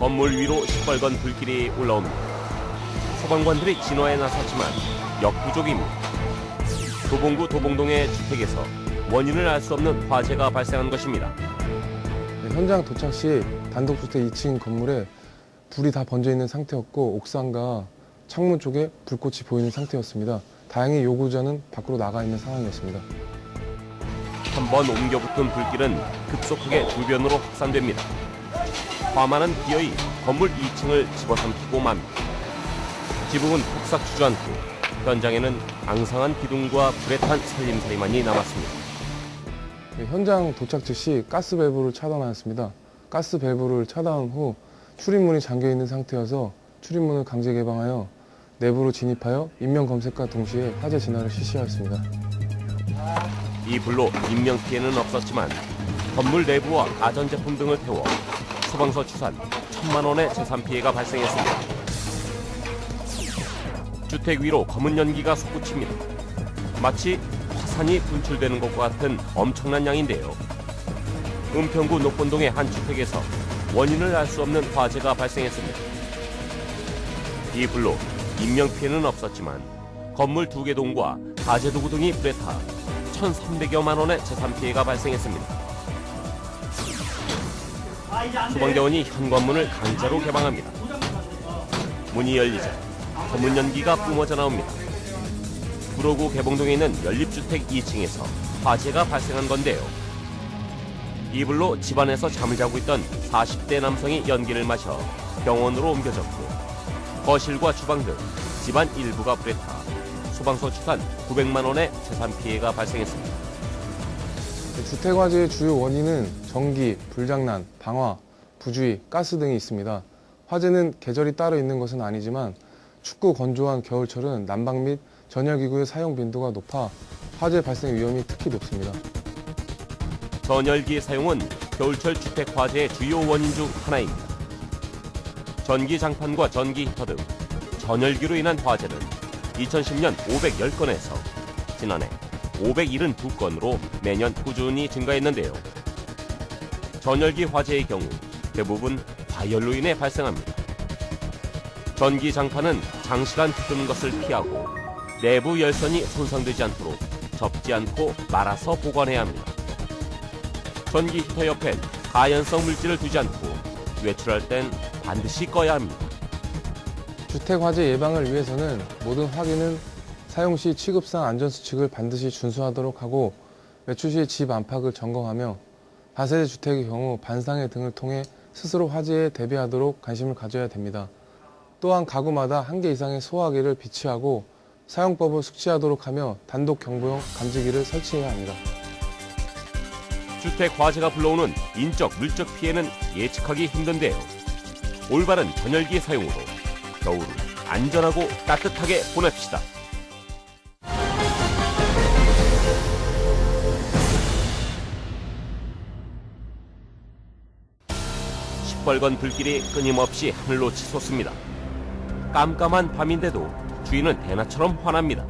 건물 위로 시뻘건 불길이 올라옵니다. 소방관들이 진화에 나섰지만 역부족입니다. 도봉구 도봉동의 주택에서 원인을 알 수 없는 화재가 발생한 것입니다. 현장 도착 시 단독주택 2층 건물에 불이 다 번져 있는 상태였고 옥상과 창문 쪽에 불꽃이 보이는 상태였습니다. 다행히 요구자는 밖으로 나가 있는 상황이었습니다. 한 번 옮겨붙은 불길은 급속하게 주변으로 확산됩니다. 화만은 기어이 건물 2층을 집어삼키고 맙니다. 지붕은 폭삭 주저앉고 현장에는 앙상한 기둥과 불에 탄 살림살이만이 남았습니다. 현장 도착 즉시 가스 밸브를 차단하였습니다. 가스 밸브를 차단 후 출입문이 잠겨 있는 상태여서 출입문을 강제 개방하여 내부로 진입하여 인명 검색과 동시에 화재 진화를 실시하였습니다. 이 불로 인명 피해는 없었지만 건물 내부와 가전제품 등을 태워 소방서 추산 1,000만 원의 재산 피해가 발생했습니다. 주택 위로 검은 연기가 솟구칩니다. 마치 화산이 분출되는 것과 같은 엄청난 양인데요. 은평구 녹본동의 한 주택에서 원인을 알 수 없는 화재가 발생했습니다. 이 불로 인명 피해는 없었지만 건물 2개 동과 가재 도구 등이 불에 타 1,300여만 원의 재산 피해가 발생했습니다. 소방대원이 현관문을 강제로 개방합니다. 문이 열리자 검은 연기가 뿜어져 나옵니다. 구로구 개봉동에 있는 연립주택 2층에서 화재가 발생한 건데요. 이 불로 집안에서 잠을 자고 있던 40대 남성이 연기를 마셔 병원으로 옮겨졌고 거실과 주방 등 집안 일부가 불에 타 소방서 추산 900만 원의 재산 피해가 발생했습니다. 주택 화재의 주요 원인은 전기, 불장난, 방화, 부주의, 가스 등이 있습니다. 화재는 계절이 따로 있는 것은 아니지만 춥고 건조한 겨울철은 난방 및 전열기구의 사용 빈도가 높아 화재 발생 위험이 특히 높습니다. 전열기의 사용은 겨울철 주택 화재의 주요 원인 중 하나입니다. 전기 장판과 전기 히터 등 전열기로 인한 화재는 2010년 510건에서 지난해 572건으로 매년 꾸준히 증가했는데요. 전열기 화재의 경우 대부분 과열로 인해 발생합니다. 전기 장판은 장시간 끄는 것을 피하고 내부 열선이 손상되지 않도록 접지 않고 말아서 보관해야 합니다. 전기 히터 옆엔 가연성 물질을 두지 않고 외출할 땐 반드시 꺼야 합니다. 주택 화재 예방을 위해서는 모든 화기는 사용 시 취급상 안전수칙을 반드시 준수하도록 하고 외출 시 집 안팎을 점검하며 다세대 주택의 경우 반상회 등을 통해 스스로 화재에 대비하도록 관심을 가져야 됩니다. 또한 가구마다 1개 이상의 소화기를 비치하고 사용법을 숙지하도록 하며 단독 경보용 감지기를 설치해야 합니다. 주택 화재가 불러오는 인적, 물적 피해는 예측하기 힘든데요. 올바른 전열기 사용으로 겨울을 안전하고 따뜻하게 보냅시다. 시뻘건 불길이 끊임없이 하늘로 치솟습니다. 깜깜한 밤인데도 주인은 대낮처럼 환합니다.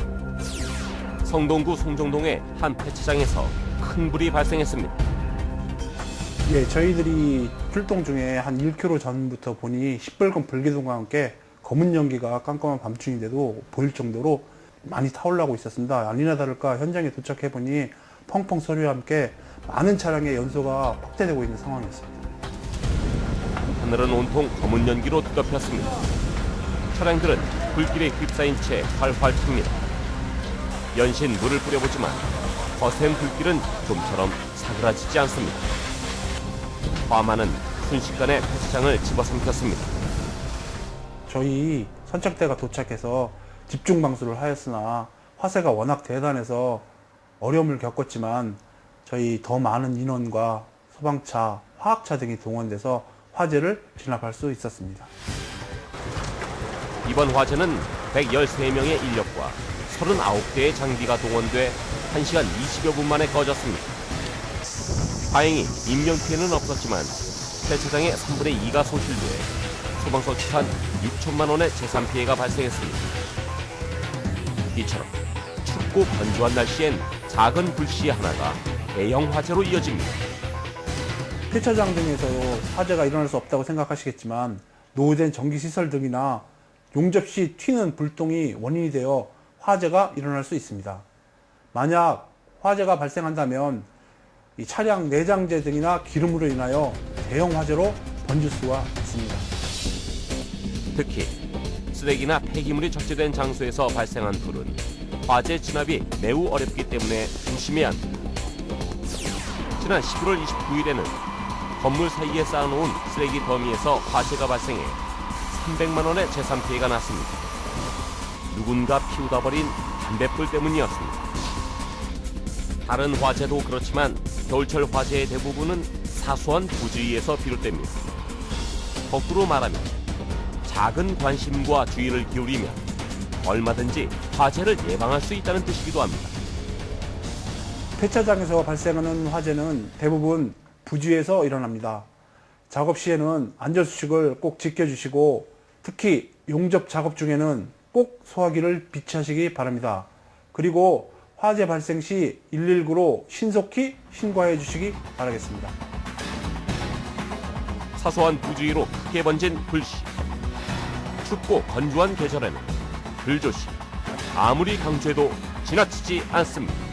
성동구 송정동의 한 폐차장에서 큰 불이 발생했습니다. 예, 저희들이 출동 중에 한 1km 전부터 보니 시뻘건 불기둥과 함께 검은 연기가 깜깜한 밤중인데도 보일 정도로 많이 타올라고 있었습니다. 아니나 다를까 현장에 도착해 보니 펑펑 소리와 함께 많은 차량의 연소가 확대되고 있는 상황이었습니다. 하늘은 온통 검은 연기로 뒤덮였습니다. 차량들은 불길에 휩싸인 채 활활 탑니다. 연신 물을 뿌려보지만 거센 불길은 좀처럼 사그라지지 않습니다. 화만은 순식간에 폐차장을 집어삼켰습니다. 저희 선착대가 도착해서 집중 방수를 하였으나 화재가 워낙 대단해서 어려움을 겪었지만 저희 더 많은 인원과 소방차, 화학차 등이 동원돼서 화재를 진압할 수 있었습니다. 이번 화재는 113명의 인력과 39대의 장비가 동원돼 1시간 20여 분 만에 꺼졌습니다. 다행히 인명피해는 없었지만 폐차장의 3분의 2가 소실돼 소방서 추산 6천만 원의 재산 피해가 발생했습니다. 이처럼 춥고 건조한 날씨엔 작은 불씨 하나가 대형 화재로 이어집니다. 폐차장 등에서 화재가 일어날 수 없다고 생각하시겠지만 노후된 전기시설 등이나 용접 시 튀는 불똥이 원인이 되어 화재가 일어날 수 있습니다. 만약 화재가 발생한다면 이 차량 내장재 등이나 기름으로 인하여 대형 화재로 번질 수가 있습니다. 특히 쓰레기나 폐기물이 적재된 장소에서 발생한 불은 화재 진압이 매우 어렵기 때문에 조심해야 합니다. 지난 11월 29일에는 건물 사이에 쌓아놓은 쓰레기 더미에서 화재가 발생해 300만 원의 재산 피해가 났습니다. 누군가 피우다 버린 담뱃불 때문이었습니다. 다른 화재도 그렇지만 겨울철 화재의 대부분은 사소한 부주의에서 비롯됩니다. 거꾸로 말하면 작은 관심과 주의를 기울이면 얼마든지 화재를 예방할 수 있다는 뜻이기도 합니다. 폐차장에서 발생하는 화재는 대부분 부주의에서 일어납니다. 작업 시에는 안전수칙을 꼭 지켜주시고 특히 용접 작업 중에는 꼭 소화기를 비치하시기 바랍니다. 그리고 화재 발생 시 119로 신속히 신고해 주시기 바라겠습니다. 사소한 부주의로 크게 번진 불씨. 춥고 건조한 계절에는 불조심. 아무리 강조해도 지나치지 않습니다.